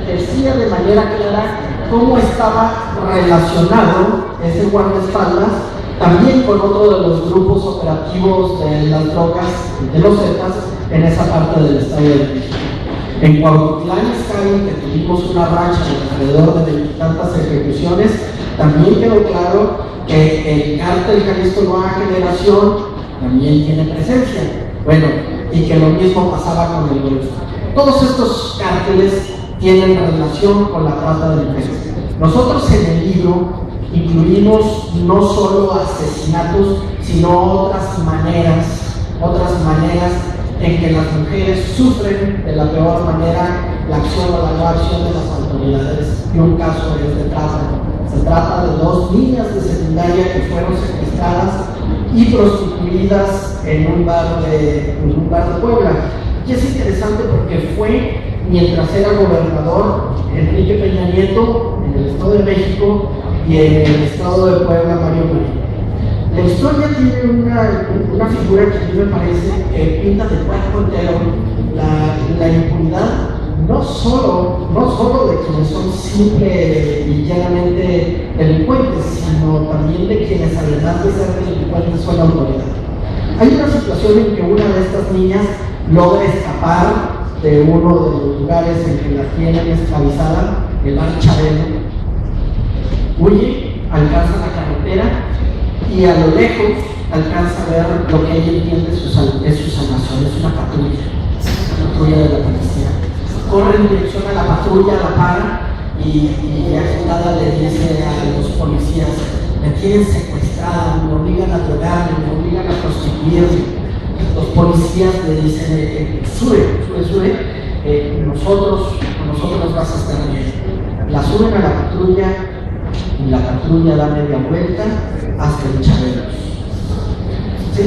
decía de manera clara cómo estaba relacionado ese guardaespaldas también con otro de los grupos operativos de las drogas, de los Zetas, en esa parte del Estado de México. En Cuautitlán Izcalli, que tuvimos una racha de alrededor de 20 tantas ejecuciones, también quedó claro que el cártel Jalisco Nueva Generación también tiene presencia. Bueno, y que lo mismo pasaba con el Golfo. Todos estos cárteles tienen relación con la trata de mujeres. Nosotros en el libro incluimos no solo asesinatos, sino otras maneras en que las mujeres sufren de la peor manera la acción o la no acción de las autoridades. Y un caso es de trata. Se trata de 2 niñas de secundaria que fueron secuestradas y prostituidas en un bar de Puebla. Y es interesante porque fue mientras era gobernador Enrique Peña Nieto en el Estado de México y en el Estado de Puebla Mario Marín. La historia tiene una figura que a mí me parece que pinta de cuerpo entero la impunidad no solo de quienes son simple y llanamente delincuentes, sino también de quienes además de ser delincuentes son autoridad. Hay una situación en que una de estas niñas logra escapar de uno de los lugares en que la tienen esclavizada, el Bar Chabelo, huye, alcanza la carretera y a lo lejos alcanza a ver lo que ella entiende es su salvación, es una patrulla de la policía. Corre en dirección a la patrulla, la para y agitada le dice a los policías: me tienen secuestrada, me obligan a drogarme, me obligan a prostituirme. Los policías le dicen: sube, nosotros vas a estar bien. La suben a la patrulla y la patrulla da media vuelta hasta el Chabelos. ¿Sí?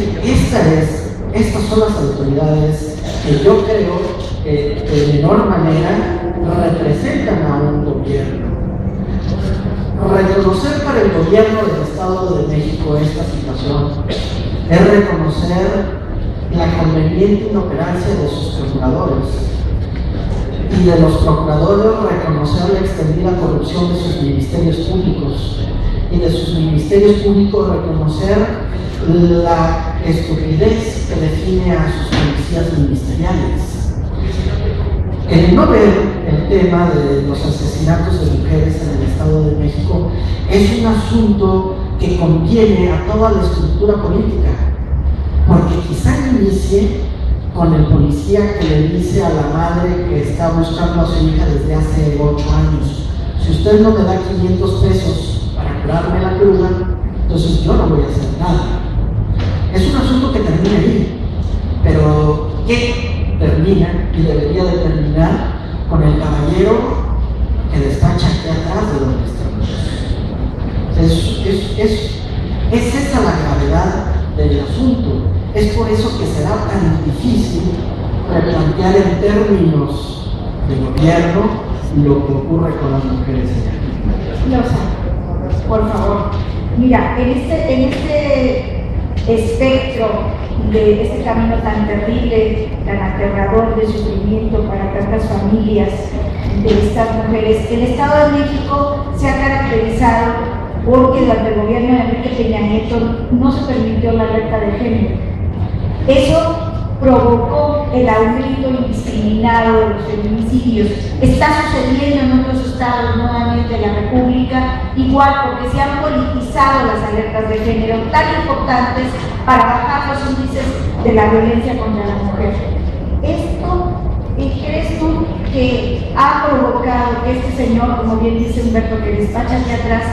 Estas son las autoridades que yo creo que de menor manera representan a un gobierno. Reconocer para el gobierno del Estado de México esta situación es reconocer la conveniente inoperancia de sus procuradores y de los procuradores reconocer la extendida corrupción de sus ministerios públicos y de sus ministerios públicos reconocer la estupidez que define a sus policías ministeriales. El no ver el tema de los asesinatos de mujeres en el Estado de México es un asunto que conviene a toda la estructura política, porque quizá inicie con el policía que le dice a la madre que está buscando a su hija desde hace 8 años: si usted no me da 500 pesos para curarme la cruda, entonces yo no voy a hacer nada. Es un asunto que termina ahí, pero ¿qué termina y debería de terminar con el caballero que despacha aquí atrás de donde estamos? Es esa la gravedad del asunto. Es por eso que será tan difícil replantear en términos de gobierno lo que ocurre con las mujeres allá. Loza, por favor. Mira, en este espectro de este camino tan terrible, tan aterrador de sufrimiento para tantas familias de estas mujeres, el Estado de México se ha caracterizado porque durante el gobierno de Enrique Peña Nieto no se permitió la alerta de género. Eso provocó el aumento indiscriminado de los feminicidios. Está sucediendo en otros estados nuevamente de la República, igual porque se han politizado las alertas de género tan importantes para bajar los índices de la violencia contra la mujer. ¿Esto crees tú que ha provocado que este señor, como bien dice Humberto, que despacha aquí atrás,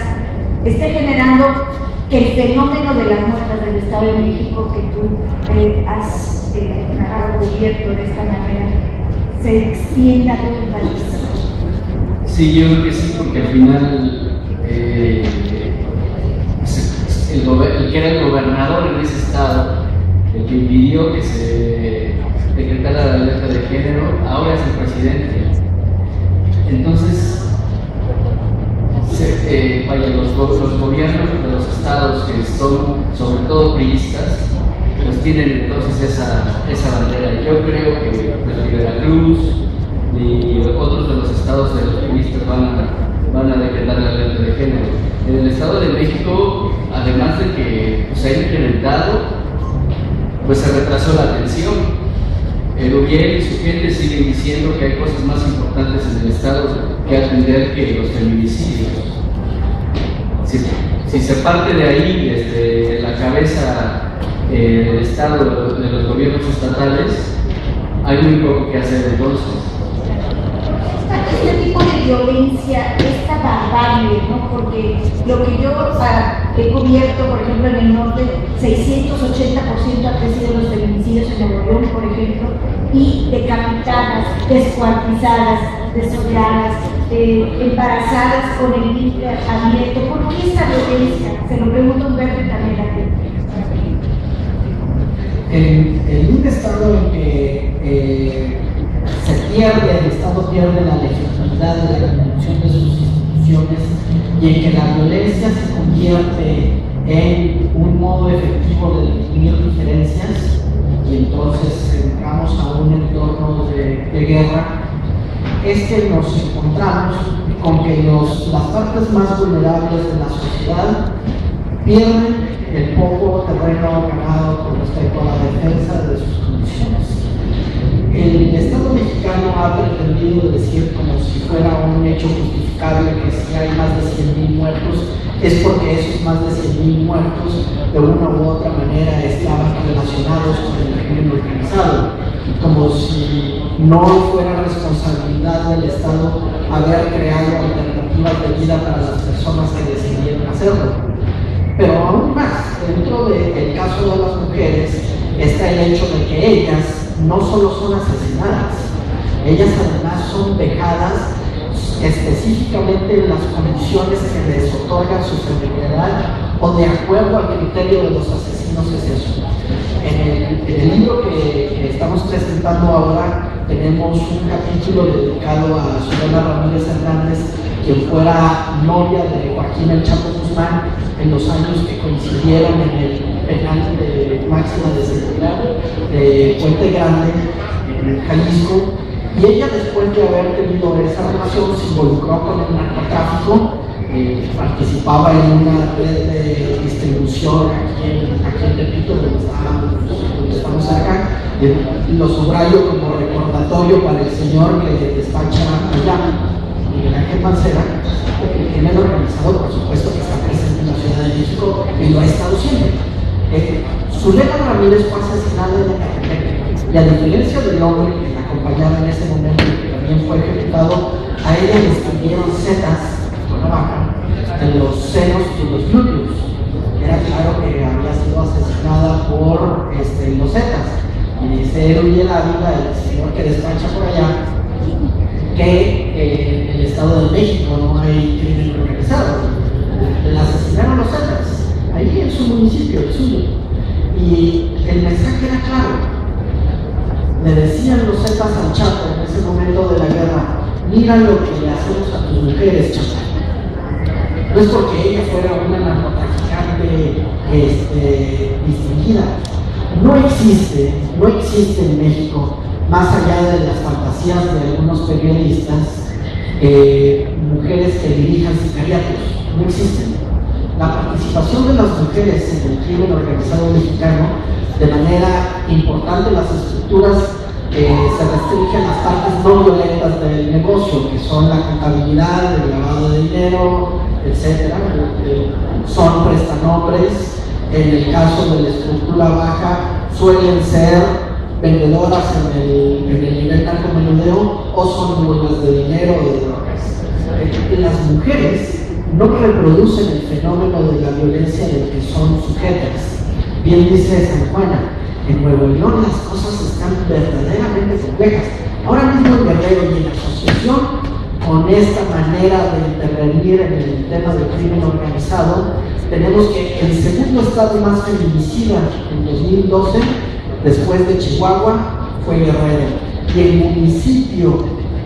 esté generando que el fenómeno de las muertas del Estado de México que tú has cubierto de esta manera se extienda a todo el país? Sí, yo creo que sí, porque al final el que era el gobernador en ese estado, el que impidió que se decretara la alerta de género, ahora es el presidente. Entonces, los gobiernos de los estados que son sobre todo priistas, pues tienen entonces esa bandera. Yo creo que ni Veracruz ni otros de los estados de los priistas van a decretar la alerta de género. En el Estado de México, además de que se ha incrementado, pues se retrasó la atención. Uriel y su gente siguen diciendo que hay cosas más importantes en el Estado que atender que los feminicidios. Si se parte de ahí, desde la cabeza del Estado, de los gobiernos estatales, hay muy poco que hacer entonces. Este tipo de violencia, esta barbarie, ¿no? Porque lo que yo he cubierto, por ejemplo, en el norte, 680% ha crecido los feminicidios en Nuevo León, por ejemplo, y decapitadas, descuartizadas, desolladas, embarazadas con el vientre abierto. ¿Por qué esta violencia? Se lo pregunto a Humberto y también a ti. En un estado en que el Estado pierde la legitimidad de la conducción de sus instituciones y en que la violencia se convierte en un modo efectivo de definir diferencias y entonces entramos a un entorno de guerra, es que nos encontramos con que las partes más vulnerables de la sociedad pierden el poco terreno ganado con respecto a la defensa de sus condiciones. El Estado mexicano mexicano ha pretendido decir como si fuera un hecho justificable que si hay más de 100,000 muertos, es porque esos más de 100,000 muertos de una u otra manera estaban relacionados con el crimen organizado, como si no fuera responsabilidad del Estado haber creado alternativas de vida para las personas que decidieron hacerlo. Pero aún más, dentro del caso de las mujeres está el hecho de que ellas no solo son asesinadas, ellas además son vejadas específicamente en las condiciones que les otorgan su feminidad o de acuerdo al criterio de los asesinos es eso. En el libro que estamos presentando ahora tenemos un capítulo dedicado a Susana Ramírez Hernández, quien fuera novia de Joaquín El Chapo Guzmán en los años que coincidieron en el penal de máxima de seguridad de Puente Grande, en Jalisco, y ella, después de haber tenido esa relación, se involucró con el narcotráfico, participaba en una red de distribución aquí en Tepito, donde estamos acá, y lo subrayo como recordatorio para el señor que despacha allá, Miguel Ángel Mancera, porque el crimen organizado, por supuesto, que está presente en la Ciudad de México y lo ha estado siempre. Zulema Ramírez fue asesinada en Ecatepec, y a diferencia del hombre que la acompañaba en ese momento y que también fue ejecutado, a ella le escribieron setas con navaja en los senos y los glúteos. Era claro que había sido asesinada por los zetas. Y se eruye la vida del señor que despacha por allá que en el Estado de México no hay crimen organizado. Le asesinaron los zetas, ahí en su municipio, el suyo. Y el mensaje era claro. Le decían los zetas al Chapo en ese momento de la guerra: mira lo que le hacemos a tus mujeres, Chapo. No es porque ella fuera una narcotraficante distinguida. No existe en México, más allá de las fantasías de algunos periodistas, mujeres que dirijan sicariatos. No existen. La participación de las mujeres en el crimen organizado mexicano, de manera importante, las estructuras se restringen a las partes no violentas del negocio, que son la contabilidad, el lavado de dinero, etc. Son prestanombres. En el caso de la estructura baja, suelen ser vendedoras en el nivel narcomenudeo o son dueñas de dinero o de drogas. Las mujeres no reproducen el fenómeno de la violencia del que son sujetas. Bien dice San Juana, en Nuevo León las cosas están verdaderamente complejas. Ahora mismo en Guerrero y en asociación con esta manera de intervenir en el tema del crimen organizado, tenemos que el segundo estado más feminicida en 2012, después de Chihuahua, fue Guerrero. Y el municipio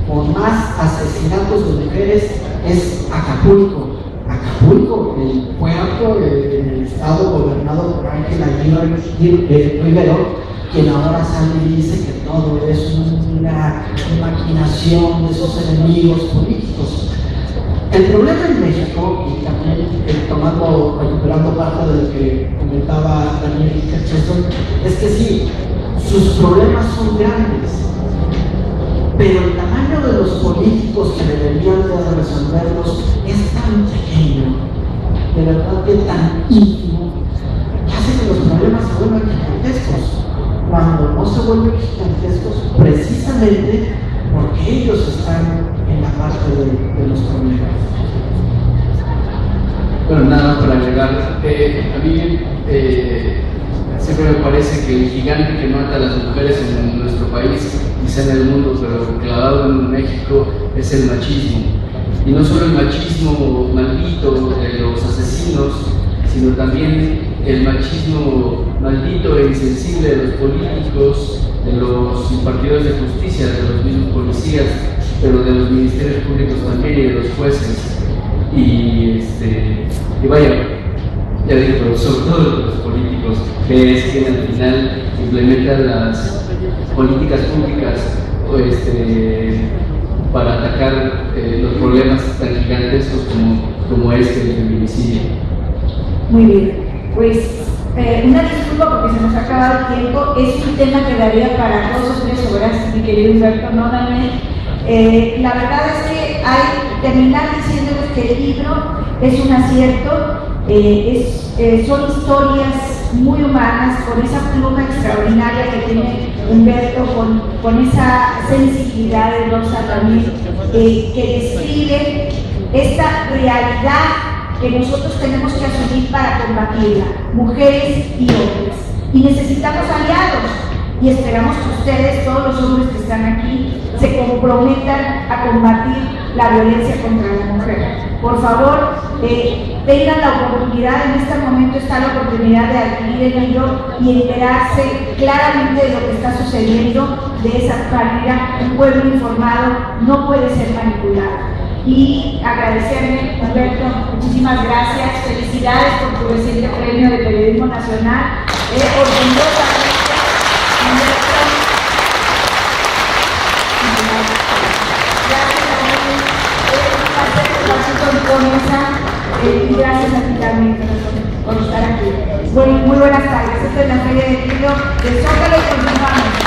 con más asesinatos de mujeres es Acapulco. Acapulco, el puerto en el estado gobernado por Ángel Aguirre Rivero, quien ahora sale y dice que todo es una maquinación de sus enemigos políticos. El problema en México, y también recuperando parte de lo que comentaba Daniel Kirchner, es que sí, sus problemas son grandes, pero el tamaño de los políticos que deberían de resolverlos es tan pequeño, de verdad que tan íntimo, que hace que los problemas se vuelvan gigantescos, cuando no se vuelven gigantescos precisamente porque ellos están en la parte de los problemas. Bueno, nada para agregar. A mí siempre me parece que el gigante que mata a las mujeres en nuestro país, quizá en el mundo, pero clavado en México, es el machismo. Y no solo el machismo maldito de los asesinos, sino también el machismo maldito e insensible de los políticos, de los impartidores de justicia, de los mismos policías, pero de los ministerios públicos también y de los jueces. Y vaya, ya digo, pero sobre todo de los políticos, que es quien al final implementa las políticas públicas para atacar los problemas tan gigantescos como el feminicidio. Muy bien, pues Una disculpa porque se nos ha acabado el tiempo, es un tema que daría para 2 o 3 horas, mi querido Humberto, no Daniel. La verdad es que hay terminar diciéndoles que el libro es un acierto, son historias muy humanas, con esa pluma extraordinaria que tiene Humberto, con esa sensibilidad de Rosa también, que describe esta realidad que nosotros tenemos que asumir para combatirla, mujeres y hombres. Y necesitamos aliados, y esperamos que ustedes, todos los hombres que están aquí, se comprometan a combatir la violencia contra la mujer. Por favor, tengan la oportunidad, en este momento está la oportunidad de adquirir el libro y enterarse claramente de lo que está sucediendo. De esa manera, un pueblo informado no puede ser manipulado. Y agradecerle, Humberto, muchísimas gracias, felicidades por tu reciente premio de Periodismo Nacional, orgullosamente, Humberto. Gracias a ti, es un placer compartir con esa, y gracias a ti también por estar aquí. Muy buenas tardes, esta es la Feria del Libro de Zócalo y continuamos.